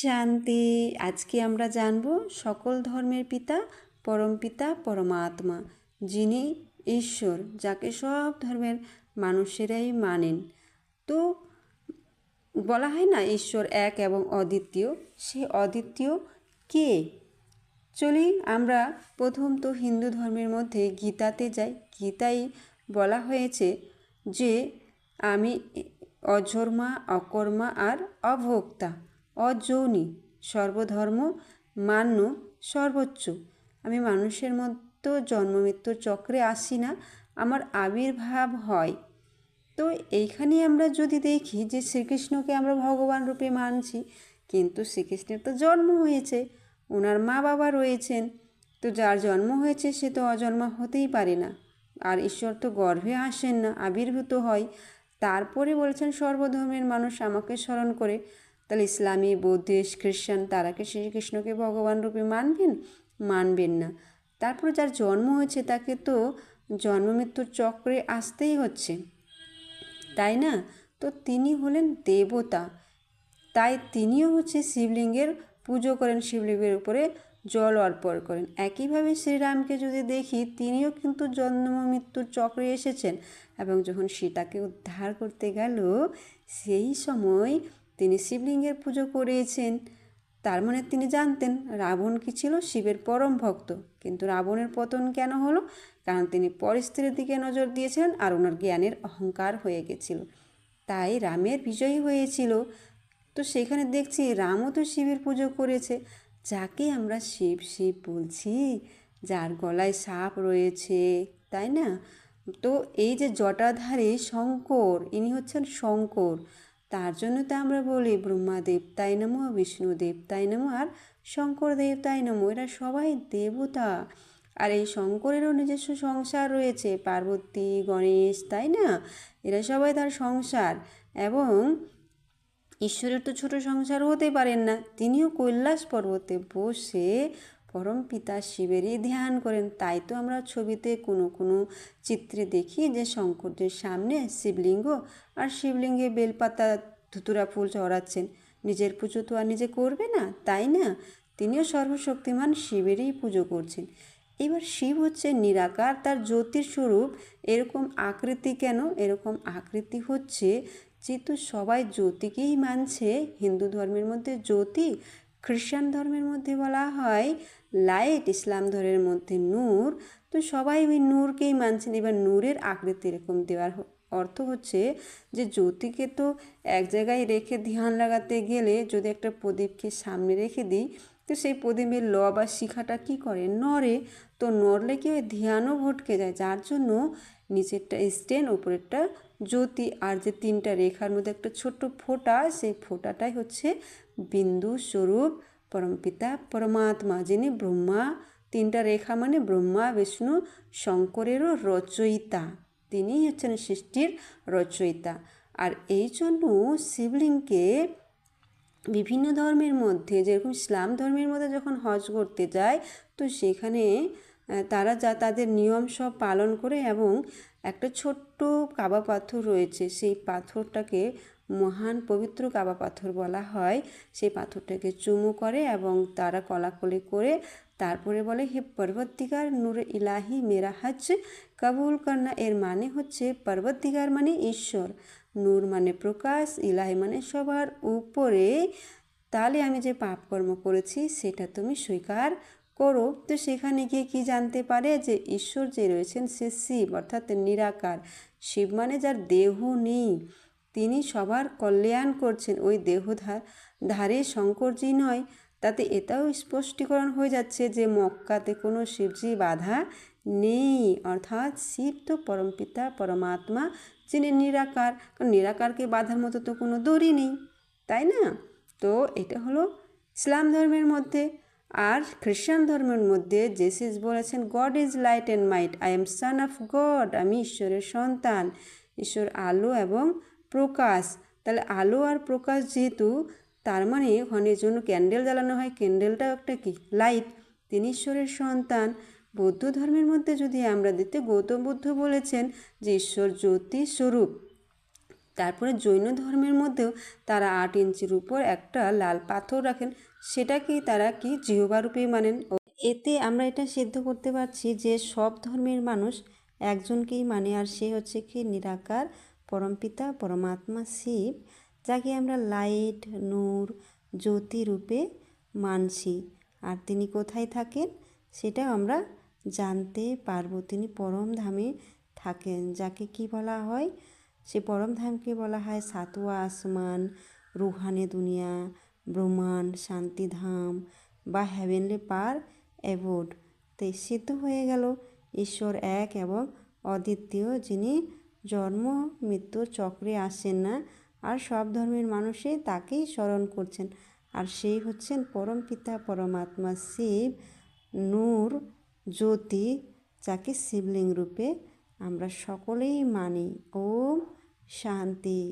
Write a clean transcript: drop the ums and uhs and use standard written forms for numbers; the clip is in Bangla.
শান্তি। আজকে আমরা জানব সকল ধর্মের পিতা পরমপিতা পরমাত্মা, যিনি ঈশ্বর, যাকে সব ধর্মের মানুষেরাই মানেন। তো বলা হয় না ঈশ্বর এক এবং অদ্বিতীয়, সে অদ্বিতীয় কে? চলি আমরা প্রথম তো হিন্দু ধর্মের মধ্যে গীতাতে যাই। গীতায় বলা হয়েছে যে আমি অধর্মা, অকর্মা আর অভোক্তা, অযৌনি, সর্বধর্ম মান্য, সর্বোচ্চ। আমি মানুষের মতো জন্ম মৃত্যুর চক্রে আসি না, আমার আবির্ভাব হয়। তো এইখানে আমরা যদি দেখি যে শ্রীকৃষ্ণকে আমরা ভগবান রূপে মানছি, কিন্তু শ্রীকৃষ্ণের তো জন্ম হয়েছে, ওনার মা বাবা রয়েছেন। তো যার জন্ম হয়েছে সে তো অজন্মা হতেই পারে না, আর ঈশ্বর তো গর্ভে আসেন না, আবির্ভূত হয়। তারপরে বলছেন সর্বধর্মের মানুষ আমাকে স্মরণ করে। তাহলে ইসলামী, বৌদ্ধিস্ট, খ্রিস্টান তারা কি শ্রীকৃষ্ণকে ভগবান রূপে মানবেন না। তারপরে যার জন্ম হয়েছে তাকে তো জন্ম মৃত্যুর চক্রে আসতেই হচ্ছে, তাই না? তো তিনি হলেন দেবতা, তাই তিনিও হচ্ছে শিবলিঙ্গের পুজো করেন, শিবলিঙ্গের উপরে জল অর্পণ করেন। একইভাবে শ্রীরামকে যদি দেখি, তিনিও কিন্তু জন্ম মৃত্যুর চক্রে এসেছেন, এবং যখন সীতাকে উদ্ধার করতে গেল সেই সময় তিনি শিবলিঙ্গের পুজো করেছেন। তার মানে তিনি জানতেন রাবণ কি ছিল, শিবের পরম ভক্ত। কিন্তু রাবণের পতন কেন হলো? কারণ তিনি পরিস্থিতির দিকে নজর দিয়েছিলেন আর ওনার জ্ঞানের অহংকার হয়ে গেছিল, তাই রামের বিজয়ী হয়েছিল। তো সেখানে দেখছি রামও তো শিবের পুজো করেছে, যাকে আমরা শিব শিব বলছি, যার গলায় সাপ রয়েছে, তাই না? তো এই যে জটাধারী শঙ্কর, ইনি হচ্ছেন শঙ্কর। তার জন্য তো আমরা বলি ব্রহ্মা দেবতাই নমঃ, বিষ্ণু দেবতাই নমঃ আর শঙ্কর দেবতাই নমঃ। এরা সবাই দেবতা। আর এই শঙ্করেরও নিজস্ব সংসার রয়েছে, পার্বতী, গণেশ, তাই না? এরা সবাই তার সংসার। এবং ঈশ্বরের তো ছোট সংসার হতে পারেন না, তিনিও কৈলাস পর্বতে বসে পরম পিতা শিবেরই ধ্যান করেন। তাই তো আমরা ছবিতে কোনো কোনো চিত্রে দেখি যে শঙ্করদের সামনে শিবলিঙ্গ, আর শিবলিঙ্গে বেলপাতা ধুতুরা ফুল চড়াচ্ছেন। নিজের পুজো তো আর নিজে করবে না, তাই না? তিনিও সর্বশক্তিমান শিবেরই পুজো করছেন। এবার শিব হচ্ছে নিরাকার, তার জ্যোতির স্বরূপ। এরকম আকৃতি কেন? এরকম আকৃতি হচ্ছে যেহেতু সবাই জ্যোতিকেই মানছে। হিন্দু ধর্মের মধ্যে জ্যোতি, খ্রিস্টান ধর্মের মধ্যে বলা হয় লাইট, ইসলাম ধর্মের মধ্যে নূর। তো সবাই ওই নূরকেই মানছেন। এবার নূরের আকৃতি এরকম দেওয়ার অর্থ হচ্ছে যে জ্যোতিকে তো এক জায়গায় রেখে ধ্যান লাগাতে গেলে যদি একটা প্রদীপকে সামনে রেখে দিই, তো সেই প্রদীপের ল বা শিখাটা কী করে? নড়ে। তো নড়লে কি ওই ধ্যানও ভটকে যায়, যার জন্য নিচেরটা স্টেন, উপরেরটা জ্যোতি, আর যে তিনটা রেখার মধ্যে একটা ছোট্ট ফোঁটা, সেই ফোঁটাটাই হচ্ছে বিন্দু স্বরূপ পরমপিতা পরমাত্মা, যিনি ব্রহ্মা। তিনটা রেখা মানে ব্রহ্মা, বিষ্ণু, শঙ্করেরও রচয়িতা। তিনিই হচ্ছেন সৃষ্টির রচয়িতা। আর এই জন্য শিবলিঙ্গকে বিভিন্ন ধর্মের মধ্যে, যেরকম ইসলাম ধর্মের মধ্যে যখন হজ করতে যায়, তো সেখানে তারা তাদের নিয়ম সব পালন করে, এবং একটা ছোট্ট কাবা পাথর রয়েছে, সেই পাথরটাকে মহান পবিত্র কাবা পাথর বলা হয়। সেই পাথরটাকে চুমু করে এবং তারা কলাকলি করে তারপরে বলে, হে পরবর্তীকার নূর ইলাহি মেরা হজ কবুল করনা। এর মানে হচ্ছে পরবর্তীকার মানে ঈশ্বর, নূর মানে প্রকাশ, ইলাহি মানে সবার উপরে, তাহলে আমি যে পাপকর্ম করেছি সেটা তুমি স্বীকার করো। তো সেখানে গিয়ে কি জানতে পারে? যে ঈশ্বর যে রয়েছেন সে শিব, অর্থাৎ নিরাকার। শিব মানে যার দেহ নেই, তিনি সবার কল্যাণ করছেন। ওই ধারে শঙ্করজি নয়। তাতে এটাও স্পষ্টীকরণ হয়ে যাচ্ছে যে মক্কাতে কোনো শিবজি বাধা নেই, অর্থাৎ শিব তো পরমপিতা পরমাত্মা, যিনি নিরাকার। কারণ নিরাকারকে বাধার মতো তো কোনো দড়ি নেই, তাই না? তো এটা হলো ইসলাম ধর্মের মধ্যে। আর খ্রিস্টান ধর্মের মধ্যে জেসাস বলেছেন, god is light and mite, I am son of god, আমি ঈশ্বরের সন্তান। ঈশ্বর আলো এবং প্রকাশ। তাহলে আলো আর প্রকাশ যেহেতু, তার মানে ওখানের জন্য ক্যান্ডেল জ্বালানো হয়, ক্যান্ডেলটাও একটা কি? লাইট। তিনি ঈশ্বরের সন্তান। বৌদ্ধ ধর্মের মধ্যে যদি আমরা দিতে, গৌতম বুদ্ধ বলেছেন যে ঈশ্বর জ্যোতি স্বরূপ, তারপরে জৈন ধর্মের মধ্যেও তারা 8 ইঞ্চির উপর একটা লাল পাথর রাখেন, সেটাকেই তারা কি জিহ্বা রূপেই মানেন। এতে আমরা এটা সিদ্ধ করতে পারছি যে সব ধর্মের মানুষ একজনকেই মানে, আর সে হচ্ছে কি নিরাকার পরমপিতা পরমাত্মা শিব, যাকে আমরা লাইট, নূর, জ্যোতি রূপে মানছি। আর তিনি কোথায় থাকেন সেটাও আমরা জানতে পারবো। তিনি পরম ধামে থাকেন, যাকে কি বলা হয়, সে পরম ধামকে বলা হয় সাতওয়া আসমান, রুহানি দুনিয়া, ব্রহ্মাণ্ড, শান্তিধাম বা হেভেনলি পার অ্যাবোড। তাই সিদ্ধ হয়ে গেল ঈশ্বর এক এবং অদ্বিতীয়, যিনি জন্ম মৃত্যুর চক্রে আসেন না, আর সব ধর্মের মানুষই তাকেই স্মরণ করছেন। আর সেই হচ্ছেন পরমপিতা পরমাত্মা শিব, নূর, জ্যোতি, যাকে শিবলিঙ্গ রূপে আমরা সকলেই মানি। ওম শান্তি।